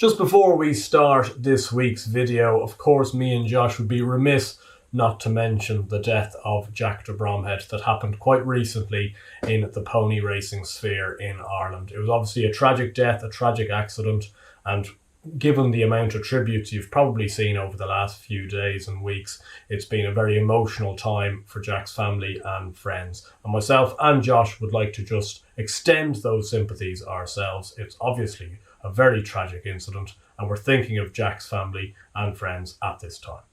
Just before we start this week's video, of course, me and Josh would be remiss not to mention the death of Jack de Bromhead that happened quite recently in the pony racing sphere in Ireland. It was obviously a tragic death, a tragic accident, and given the amount of tributes you've probably seen over the last few days and weeks, it's been a very emotional time for Jack's family and friends. And myself and Josh would like to just extend those sympathies ourselves. It's obviously a very tragic incident, and we're thinking of Jack's family and friends at this time.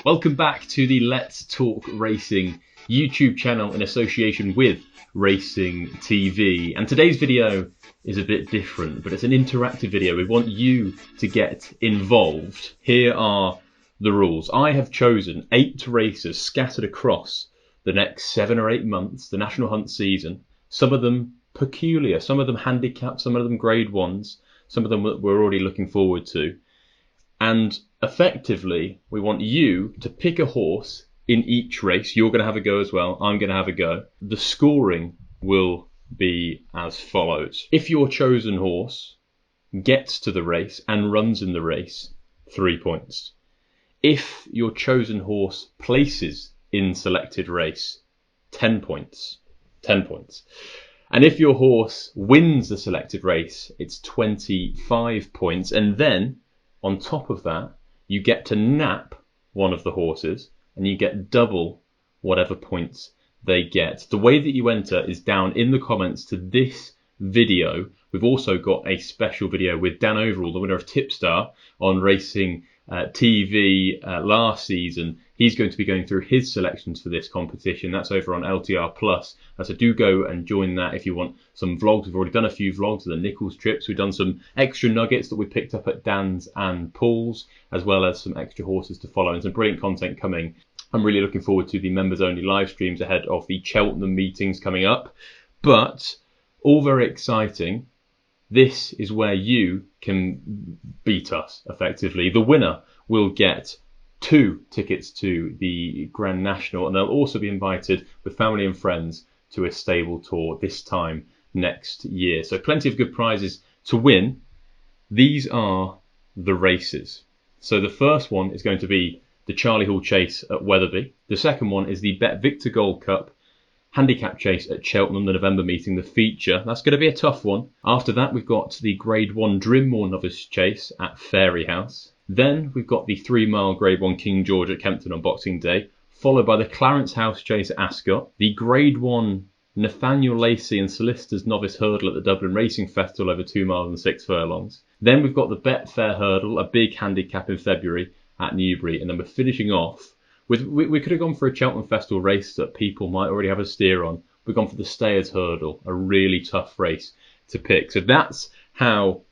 Welcome back to the Let's Talk Racing YouTube channel in association with Racing TV. And today's video is a bit different, but it's an interactive video. We want you to get involved. Here are the rules. I have chosen 8 races scattered across the next 7 or 8 months, the National Hunt season. Some of them peculiar, some of them handicap, some of them grade 1s, some of them we're already looking forward to. And effectively, we want you to pick a horse in each race. You're going to have a go as well. I'm going to have a go. The scoring will be as follows. If your chosen horse gets to the race and runs in the race, 3 points. If your chosen horse places in selected race, 10 points. 10 points. And if your horse wins the selected race, it's 25 points. And then, on top of that, you get to nap one of the horses and you get double whatever points they get. The way that you enter is down in the comments to this video. We've also got a special video with Dan Overall, the winner of Tipstar on Racing TV last season. He's going to be going through his selections for this competition. That's over on LTR Plus. So do go and join that if you want some vlogs. We've already done a few vlogs of the Nichols trips. We've done some extra nuggets that we picked up at Dan's and Paul's, as well as some extra horses to follow and some brilliant content coming. I'm really looking forward to the members only live streams ahead of the Cheltenham meetings coming up. But all very exciting. This is where you can beat us effectively. The winner will get 2 tickets to the Grand National, and they'll also be invited with family and friends to a stable tour this time next year. So plenty of good prizes to win. These are the races. So the first one is going to be the Charlie Hall Chase at Wetherby. The second one is the BetVictor Gold Cup Handicap Chase at Cheltenham, the November meeting, the feature. That's going to be a tough one. After that, we've got the Grade 1 Drinmore Novice Chase at Fairyhouse. Then we've got the 3-mile Grade 1 King George at Kempton on Boxing Day, followed by the Clarence House Chase at Ascot, the Grade 1 Nathaniel Lacy and Solicitors Novice Hurdle at the Dublin Racing Festival over 2 miles and 6 furlongs. Then we've got the Betfair Hurdle, a big handicap in February at Newbury, and then we're finishing off with, we could have gone for a Cheltenham Festival race that people might already have a steer on. We've gone for the Stayers Hurdle, a really tough race to pick. So that's how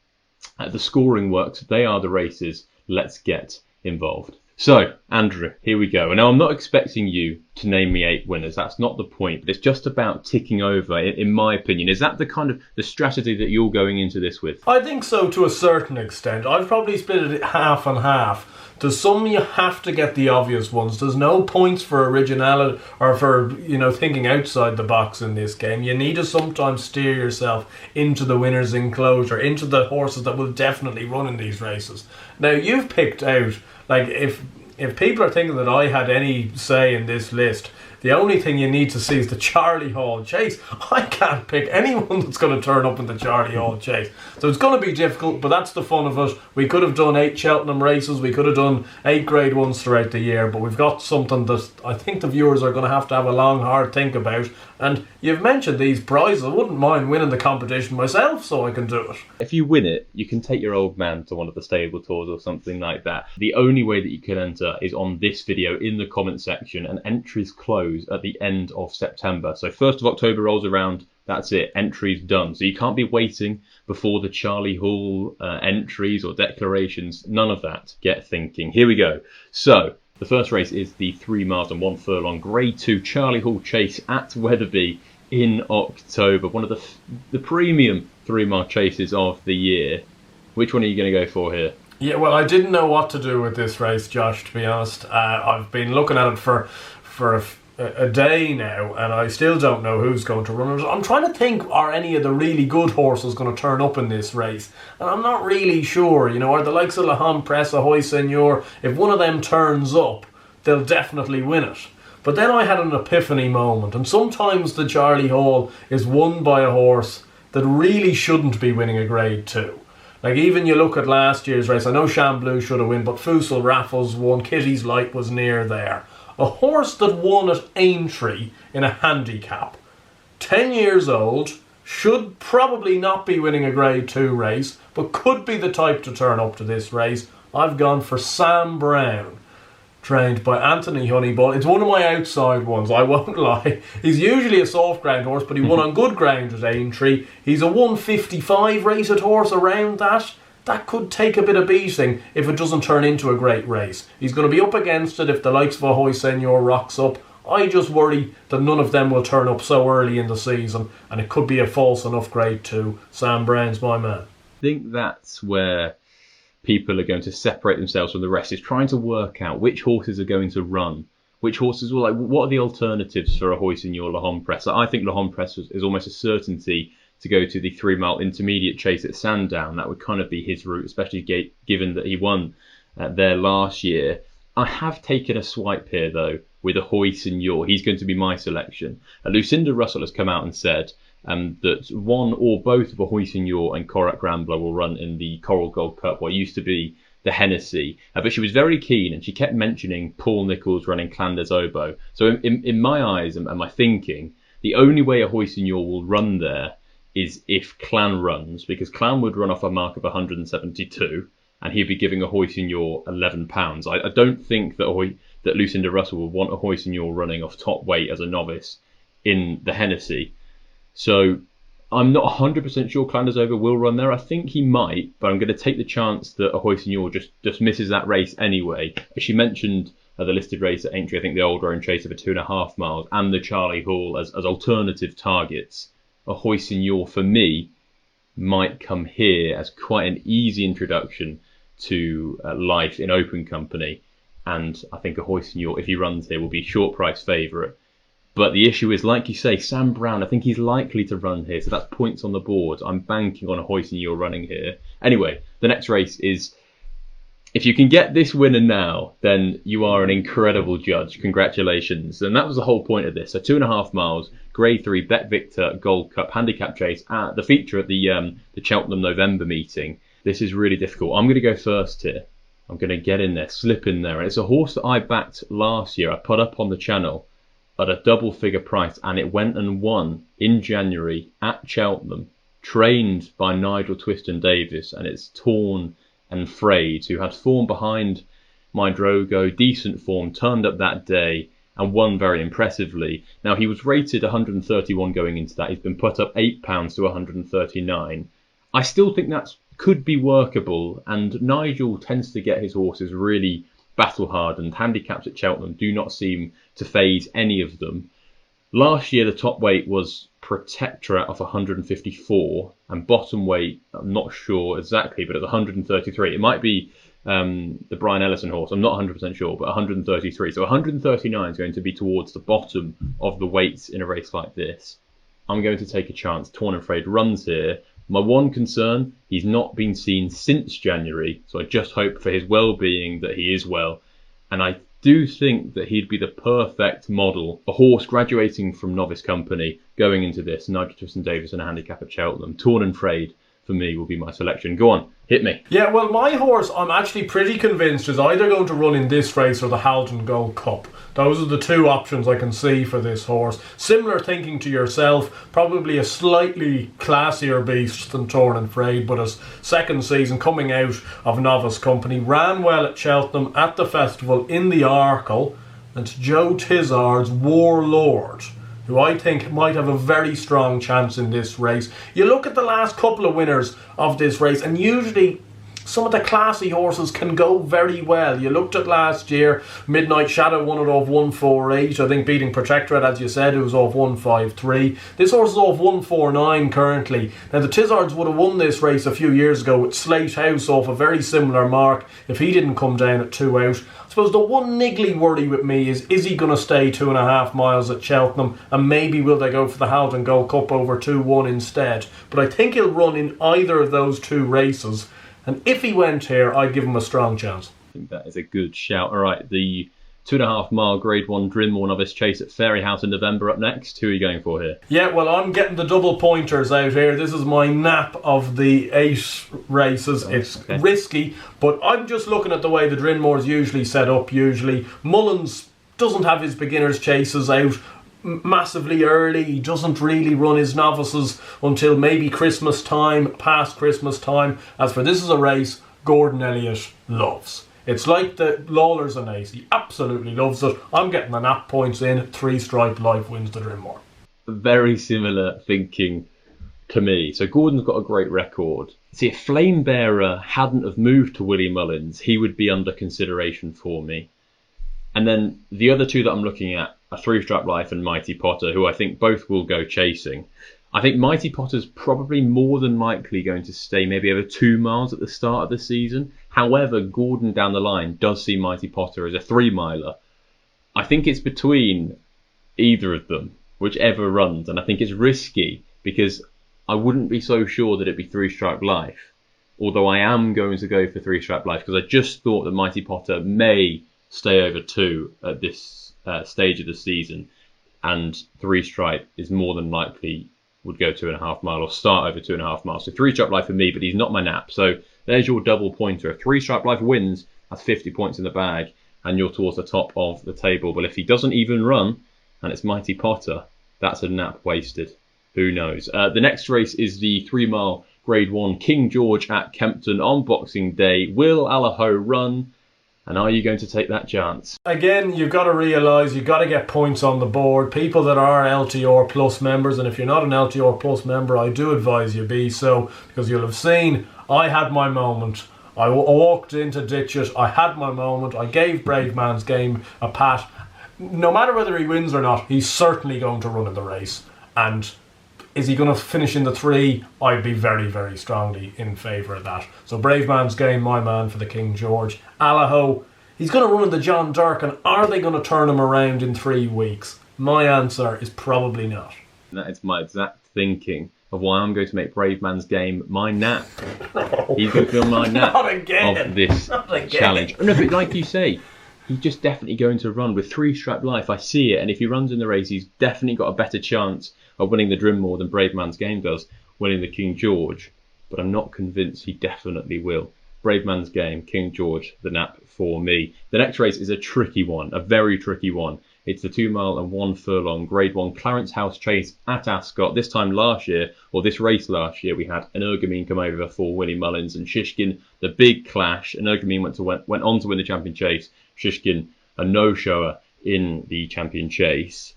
the scoring works. They are the races. Let's get involved. So, Andrew, here we go. And now I'm not expecting you to name me 8 winners. That's not the point. But it's just about ticking over, in my opinion. Is that the kind of the strategy that you're going into this with? I think so, to a certain extent. I've probably split it half and half. To some, you have to get the obvious ones. There's no points for originality or for, thinking outside the box in this game. You need to sometimes steer yourself into the winner's enclosure, into the horses that will definitely run in these races. Now, you've picked out, if people are thinking that I had any say in this list, the only thing you need to see is the Charlie Hall Chase. I can't pick anyone that's going to turn up in the Charlie Hall Chase. So it's going to be difficult, but that's the fun of it. We could have done 8 Cheltenham races. We could have done 8 Grade 1s throughout the year, but we've got something that I think the viewers are going to have a long, hard think about. And you've mentioned these prizes. I wouldn't mind winning the competition myself, so I can do it. If you win it, you can take your old man to one of the stable tours or something like that. The only way that you can enter is on this video in the comment section, and entries close at the end of September. So 1st of October rolls around, that's it, entries done. So you can't be waiting before the Charlie Hall entries or declarations, none of that. Get thinking. Here we go. So the first race is the 3 miles and 1 furlong Grade 2 Charlie Hall Chase at Wetherby in October. One of the premium 3-mile chases of the year. Which one are you going to go for here? Yeah, well, I didn't know what to do with this race, Josh, to be honest. I've been looking at it for a day now, and I still don't know who's going to run it. I'm trying to think, are any of the really good horses going to turn up in this race? And I'm not really sure. You know, are the likes of La Press, Ahoy Senor, if one of them turns up, they'll definitely win it. But then I had an epiphany moment, and sometimes the Charlie Hall is won by a horse that really shouldn't be winning a Grade 2. Like, even you look at last year's race, I know Chamblou should have won, but Fusel Raffles won, Kitty's Light was near there. A horse that won at Aintree in a handicap, 10 years old, should probably not be winning a Grade 2 race, but could be the type to turn up to this race. I've gone for Sam Brown, trained by Anthony Honeyball. It's one of my outside ones, I won't lie. He's usually a soft ground horse, but he won on good ground at Aintree. He's a 155 rated horse around that. That could take a bit of beating if it doesn't turn into a great race. He's going to be up against it if the likes of Ahoy Senor rocks up. I just worry that none of them will turn up so early in the season, and it could be a false enough Grade 2. Sam Brown's my man. I think that's where people are going to separate themselves from the rest, is trying to work out which horses are going to run, which horses will, like, what are the alternatives for Ahoy Senor, La Press? I think La Press is almost a certainty to go to the 3-mile intermediate chase at Sandown. That would kind of be his route, especially given that he won there last year. I have taken a swipe here, though, with Ahoy Senor. He's going to be my selection. Lucinda Russell has come out and said that one or both of Ahoy Senor and Korak Rambler will run in the Coral Gold Cup, what used to be the Hennessy. But she was very keen, and she kept mentioning Paul Nicholls running Clan des Obeaux. So in my eyes and my thinking, the only way Ahoy Senor will run there is if Clan runs, because Clan would run off a mark of 172, and he'd be giving Ahoy Senor £11. I don't think that Lucinda Russell will want Ahoy Senor running off top weight as a novice in the Hennessy. So I'm not 100% sure Clan des Obeaux will run there. I think he might, but I'm going to take the chance that Ahoy Senor just misses that race anyway. As she mentioned, the listed race at Aintree, I think the Old Roan Chase over 2.5 miles, and the Charlie Hall as alternative targets. Ahoy Senor, for me, might come here as quite an easy introduction to life in open company. And I think Ahoy Senor, if he runs here, will be short price favourite. But the issue is, like you say, Sam Brown, I think he's likely to run here, so that's points on the board. I'm banking on Ahoy Senor running here. Anyway, the next race is, if you can get this winner now, then you are an incredible judge. Congratulations. And that was the whole point of this. So 2.5 miles, Grade 3 BetVictor Gold Cup Handicap Chase, at the feature at the Cheltenham November meeting. This is really difficult. I'm going to go first here. I'm going to get in there, slip in there. And it's a horse that I backed last year. I put up on the channel at a double figure price, and it went and won in January at Cheltenham, trained by Nigel Twiston Davis, and it's Torn and Frayed, who had form behind my Drogo, decent form, turned up that day and won very impressively. Now, he was rated 131 going into that. He's been put up £8 to 139. I still think that could be workable, and Nigel tends to get his horses really battle hardened. Handicaps at Cheltenham do not seem to phase any of them. Last year, the top weight was Protectorate of 154, and bottom weight, I'm not sure exactly, but at 133. It might be the Brian Ellison horse, I'm not 100% sure, but 133. So 139 is going to be towards the bottom of the weights in a race like this. I'm going to take a chance. Torn and Frayed runs here. My one concern, he's not been seen since January, so I just hope for his well-being that he is well. And I do think that he'd be the perfect model, a horse graduating from novice company, going into this. Nigel Twiston Davis and a handicap at Cheltenham. Torn and Frayed, for me, will be my selection. Go on, hit me. Yeah, well, my horse, I'm actually pretty convinced, is either going to run in this race or the Haldon Gold Cup. Those are the two options I can see for this horse. Similar thinking to yourself, probably a slightly classier beast than Torn and Frayed, but his second season coming out of novice company, ran well at Cheltenham, at the festival, in the Arkle, and Joe Tizard's Warlord, who I think might have a very strong chance in this race. You look at the last couple of winners of this race, and usually some of the classy horses can go very well. You looked at last year, Midnight Shadow won it off 148. I think beating Protectorate, as you said, it was off 153. This horse is off 149 currently. Now the Tizzards would have won this race a few years ago with Slate House off a very similar mark if he didn't come down at 2 out. I suppose the one niggly worry with me is he going to stay 2.5 miles at Cheltenham, and maybe will they go for the Haldon Gold Cup over 2-1 instead. But I think he'll run in either of those two races, and if he went here, I'd give him a strong chance. I think that is a good shout. All right, the 2.5 mile Grade 1 Drinmore Novice Chase at Fairyhouse in November up next. Who are you going for here? Yeah, well, I'm getting the double pointers out here. This is my nap of the 8 races. It's risky, but I'm just looking at the way the Drinmore's usually set up. Mullins doesn't have his beginners chases out massively early. He doesn't really run his novices until maybe Christmas time, past Christmas time. As for this is a race Gordon Elliott loves. It's like the Lawlers and Ace. He absolutely loves it. I'm getting the nap points in. 3-stripe life wins the Drinmore. Very similar thinking to me. So Gordon's got a great record. See, if Flame Bearer hadn't have moved to Willie Mullins, he would be under consideration for me. And then the other two that I'm looking at are 3-Stripe Life and Mighty Potter, who I think both will go chasing. I think Mighty Potter's probably more than likely going to stay maybe over 2 miles at the start of the season. However, Gordon down the line does see Mighty Potter as a 3-miler. I think it's between either of them, whichever runs, and I think it's risky because I wouldn't be so sure that it'd be 3-Stripe Life. Although I am going to go for 3-Stripe Life because I just thought that Mighty Potter may stay over 2 at this stage of the season, and 3-Stripe is more than likely would go 2.5 mile or start over 2.5 miles. So 3-Stripe Life for me, but he's not my nap. So there's your double pointer. If 3-Stripe Life wins, that's 50 points in the bag, and you're towards the top of the table. But if he doesn't even run, and it's Mighty Potter, that's a nap wasted. Who knows? The next race is the 3-mile Grade 1 King George at Kempton on Boxing Day. Will Allaho run? And are you going to take that chance? Again, you've got to realise you've got to get points on the board. People that are LTR Plus members, and if you're not an LTR Plus member, I do advise you be so, because you'll have seen I had my moment. I walked into Ditchit, I had my moment, I gave Brave Man's Game a pat. No matter whether he wins or not, he's certainly going to run in the race. And is he going to finish in the 3? I'd be very, very strongly in favour of that. So Brave Man's Game, my man for the King George. Allaho, he's going to run in the John Dirk, and are they going to turn him around in 3 weeks? My answer is probably not. That is my exact thinking of why I'm going to make Brave Man's Game my nap. No. He's going to be my nap Not again. of this challenge. No, but like you say, he's just definitely going to run with 3-Stripe Life. I see it, and if he runs in the race, he's definitely got a better chance of winning the Drinmore than Brave Man's Game does winning the King George. But I'm not convinced he definitely will. Brave Man's Game, King George, the nap for me. The next race is a tricky one, a very tricky one. It's the 2 mile and 1 furlong Grade 1 Clarence House Chase at Ascot. This time last year, or this race last year, we had Energumene come over for Willie Mullins and Shishkin, the big clash. Energumene went on to win the Champion Chase. Shishkin, a no-shower in the Champion Chase.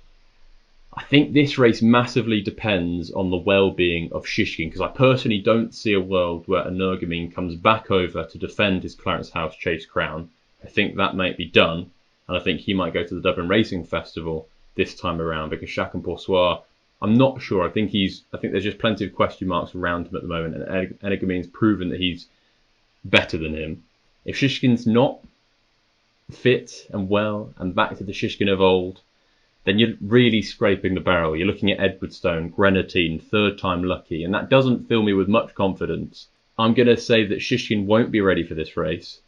I think this race massively depends on the well-being of Shishkin, because I personally don't see a world where Energumene comes back over to defend his Clarence House Chase crown. I think that might be done, and I think he might go to the Dublin Racing Festival this time around, because Chacun Poursoir, I'm not sure. I think there's just plenty of question marks around him at the moment, and Energumene's proven that he's better than him. If Shishkin's not fit and well and back to the Shishkin of old, then you're really scraping the barrel. You're looking at Edwardstone, Grenadine, 3rd time lucky, and that doesn't fill me with much confidence. I'm going to say that Shishkin won't be ready for this race,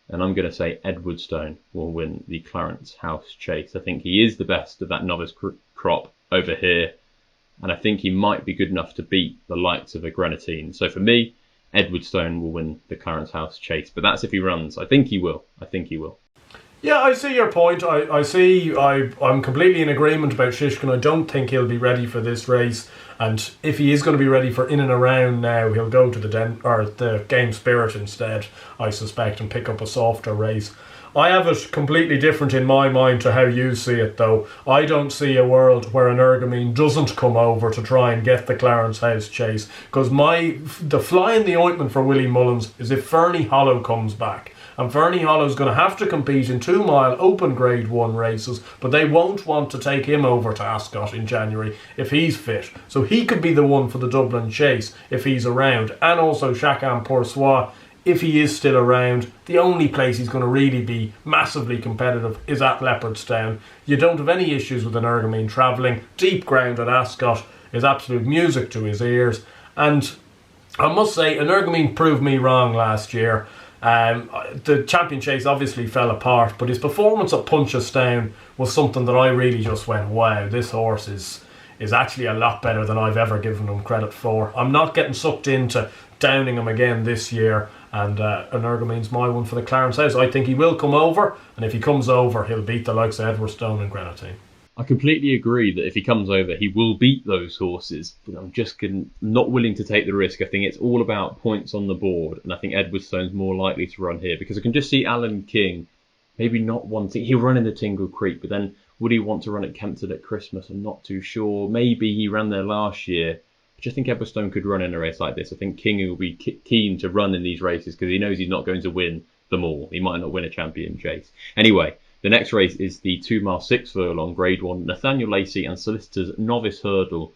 and I'm going to say Edwardstone will win the Clarence House Chase. I think he is the best of that novice crop over here, and I think he might be good enough to beat the likes of a Grenadine. So for me, Edwardstone will win the Clarence House Chase, but that's if he runs. I think he will. Yeah, I see your point. I'm completely in agreement about Shishkin. I don't think he'll be ready for this race. And if he is going to be ready for in and around now, he'll go to the Game Spirit instead, I suspect, and pick up a softer race. I have it completely different in my mind to how you see it, though. I don't see a world where an Ergamine doesn't come over to try and get the Clarence House Chase, because the fly in the ointment for Willie Mullins is if Fernie Hollow comes back. And Fernie Hollow's going to have to compete in 2 mile open Grade 1 races, but they won't want to take him over to Ascot in January if he's fit. So he could be the one for the Dublin Chase if he's around. And also Chacun Pour Soi, if he is still around. The only place he's going to really be massively competitive is at Leopardstown. You don't have any issues with an Ergamine travelling. Deep ground at Ascot is absolute music to his ears. And I must say, an Ergamine proved me wrong last year. The Champion Chase obviously fell apart, but his performance at Punchestown was something that I really just went, wow, this horse is actually a lot better than I've ever given him credit for. I'm not getting sucked into downing him again this year, and an Ergamine's my one for the Clarence House. I think he will come over, and if he comes over, he'll beat the likes of Edwardstone and Grenadine. I completely agree that if he comes over, he will beat those horses. But I'm just not willing to take the risk. I think it's all about points on the board, and I think Edwardstone's more likely to run here because I can just see Alan King maybe not wanting. He'll run in the Tingle Creek, but then would he want to run at Kempton at Christmas? I'm not too sure. Maybe he ran there last year. I just think Edwardstone could run in a race like this. I think King will be keen to run in these races because he knows he's not going to win them all. He might not win a Champion Chase. Anyway, the next race is the 2 mile 6 furlong Grade 1 Nathaniel Lacy and Solicitors Novice Hurdle,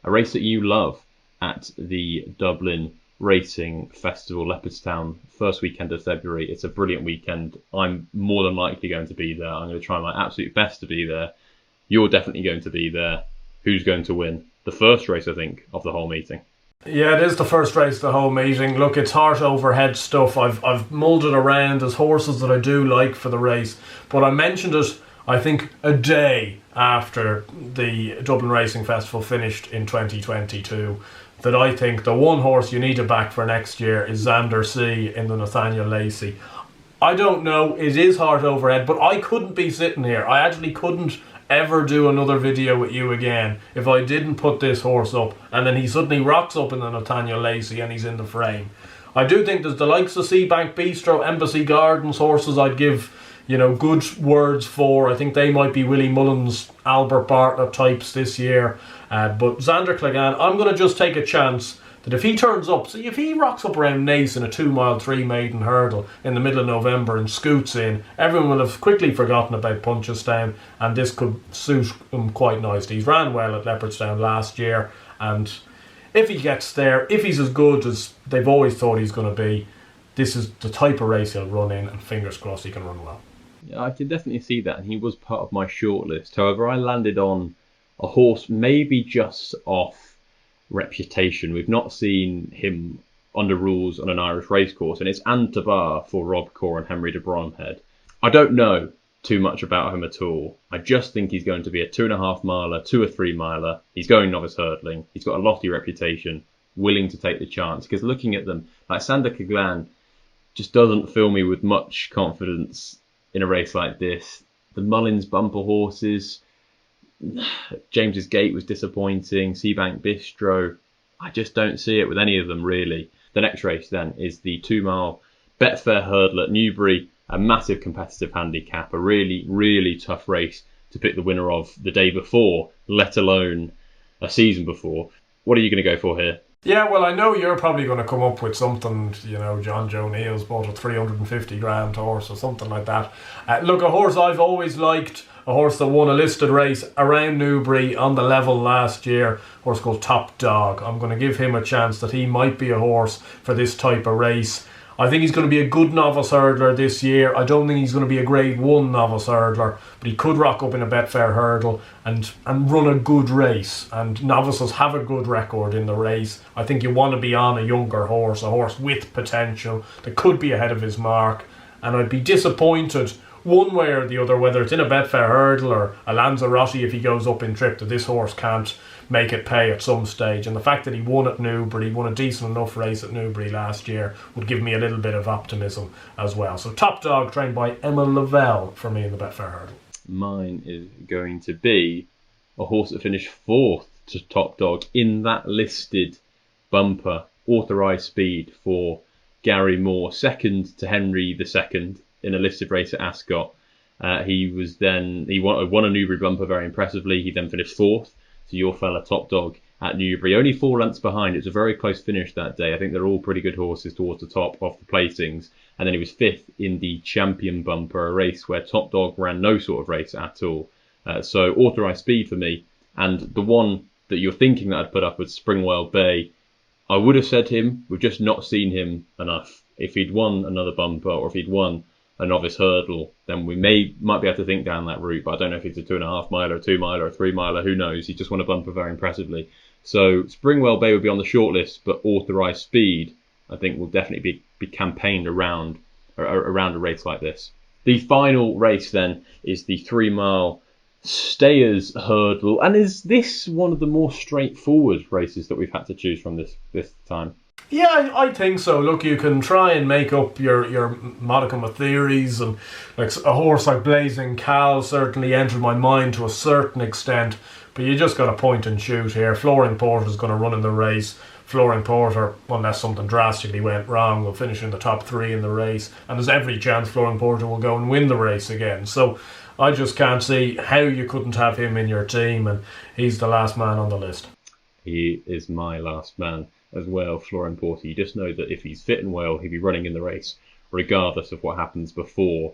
a race that you love at the Dublin Racing Festival, Leopardstown, first weekend of February. It's a brilliant weekend. I'm more than likely going to be there. I'm going to try my absolute best to be there. You're definitely going to be there. Who's going to win? The first race, I think, of the whole meeting. Yeah, it is the first race of the whole meeting. Look, it's heart over head stuff. I've mulled it around. There's horses that I do like for the race, but I mentioned it, I think, a day after the Dublin Racing Festival finished in 2022, that I think the one horse you need to back for next year is Xander C in the Nathaniel Lacy. I don't know, it is heart over head, but I couldn't be sitting here. I actually couldn't ever do another video with you again if I didn't put this horse up, and then he suddenly rocks up in the Nathaniel Lacy and he's in the frame. I do think there's the likes of Seabank Bistro, Embassy Gardens horses I'd give, good words for. I think they might be Willie Mullins, Albert Bartlett types this year. But Xander Clegane, I'm going to just take a chance that if he turns up, see if he rocks up around Naas in a 2 mile 3 maiden hurdle in the middle of November and scoots in, everyone will have quickly forgotten about Punchestown, and this could suit him quite nicely. He's ran well at Leopardstown last year, and if he gets there, if he's as good as they've always thought he's going to be, this is the type of race he'll run in, and fingers crossed he can run well. Yeah, I can definitely see that, and he was part of my shortlist. However, I landed on a horse maybe just off reputation. We've not seen him under rules on an Irish racecourse, and it's Ante-Post for Rob Corr and Henry de Bromhead. I don't know too much about him at all. I just think he's going to be a 2.5 miler, 2 or 3 miler. He's going novice hurdling. He's got a lofty reputation, willing to take the chance. Because looking at them, like Xander Clegane just doesn't fill me with much confidence in a race like this. The Mullins bumper horses, James's Gate was disappointing. Seabank Bistro, I just don't see it with any of them really. The next race then is the 2 mile Betfair Hurdle at Newbury, a massive competitive handicap, a really, really tough race to pick the winner of the day before, let alone a season before. What are you going to go for here? Yeah, well, I know you're probably going to come up with something, John Joe Neal's bought a 350 grand horse or something like that. Look, a horse I've always liked, a horse that won a listed race around Newbury on the level last year, a horse called Top Dog. I'm going to give him a chance that he might be a horse for this type of race. I think he's going to be a good novice hurdler this year. I don't think he's going to be a Grade 1 novice hurdler, but he could rock up in a Betfair Hurdle and run a good race. And novices have a good record in the race. I think you want to be on a younger horse, a horse with potential that could be ahead of his mark. And I'd be disappointed one way or the other, whether it's in a Betfair Hurdle or a Lanzarote if he goes up in trip, that this horse can't make it pay at some stage. And the fact that he won at Newbury, won a decent enough race at Newbury last year, would give me a little bit of optimism as well. So Top Dog, trained by Emma Lavelle, for me in the Betfair Hurdle. Mine is going to be a horse that finished 4th to Top Dog in that listed bumper, authorised speed for Gary Moore, 2nd to Henry II. in a listed race at Ascot. He won a Newbury bumper very impressively. He then finished 4th to your fella Top Dog at Newbury, only 4 lengths behind. It was a very close finish that day. I think they're all pretty good horses towards the top of the placings. And then he was 5th in the Champion bumper, a race where Top Dog ran no sort of race at all. So authorised speed for me. And the one that you're thinking that I'd put up was Springwell Bay. I would have said him. We've just not seen him enough. If he'd won another bumper, or if he'd won a novice hurdle, then we might be able to think down that route. But I don't know if it's a 2.5 miler, a 2 miler, a 3 miler. Who knows? He just won a bumper very impressively. So Springwell Bay would be on the shortlist, but authorised speed, I think, will definitely be campaigned around a race like this. The final race then is the 3 mile Stayers Hurdle, and is this one of the more straightforward races that we've had to choose from this time? Yeah, I think so. Look, you can try and make up your modicum of theories, and like a horse like Blazing Cal certainly entered my mind to a certain extent, but you just got to point and shoot here. Flooring Porter is going to run in the race. Flooring Porter, unless something drastically went wrong, will finish in the top 3 in the race, and there's every chance Flooring Porter will go and win the race again. So I just can't see how you couldn't have him in your team, and he's the last man on the list. He is my last man as well, Flooring Porter. You just know that if he's fit and well, he'll be running in the race, regardless of what happens before.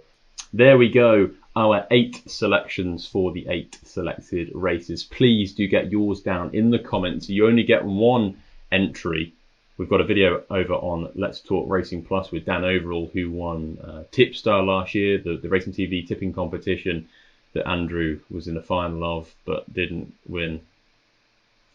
There we go, our 8 selections for the 8 selected races. Please do get yours down in the comments. You only get 1 entry. We've got a video over on Let's Talk Racing Plus with Dan Overall, who won Tipstar last year, the Racing TV tipping competition that Andrew was in the final of, but didn't win.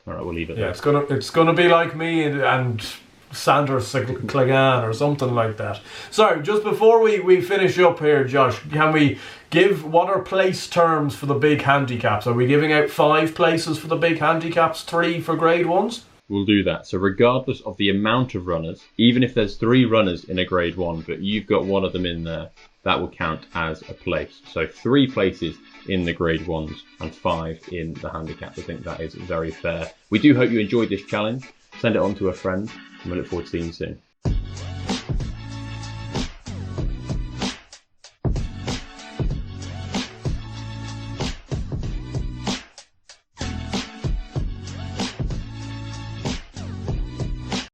All right, we'll leave it there. It's gonna be like me and Sanders Clegane or something like that. Sorry, just before we finish up here, Josh, can we give what are place terms for the big handicaps? Are we giving out 5 places for the big handicaps, 3 for grade 1s? We'll do that. So regardless of the amount of runners, even if there's 3 runners in a grade 1, but you've got one of them in there, that will count as a place. So 3 places in the grade 1s and 5 in the handicap. I think that is very fair. We do hope you enjoyed this challenge. Send it on to a friend, and we look forward to seeing you soon.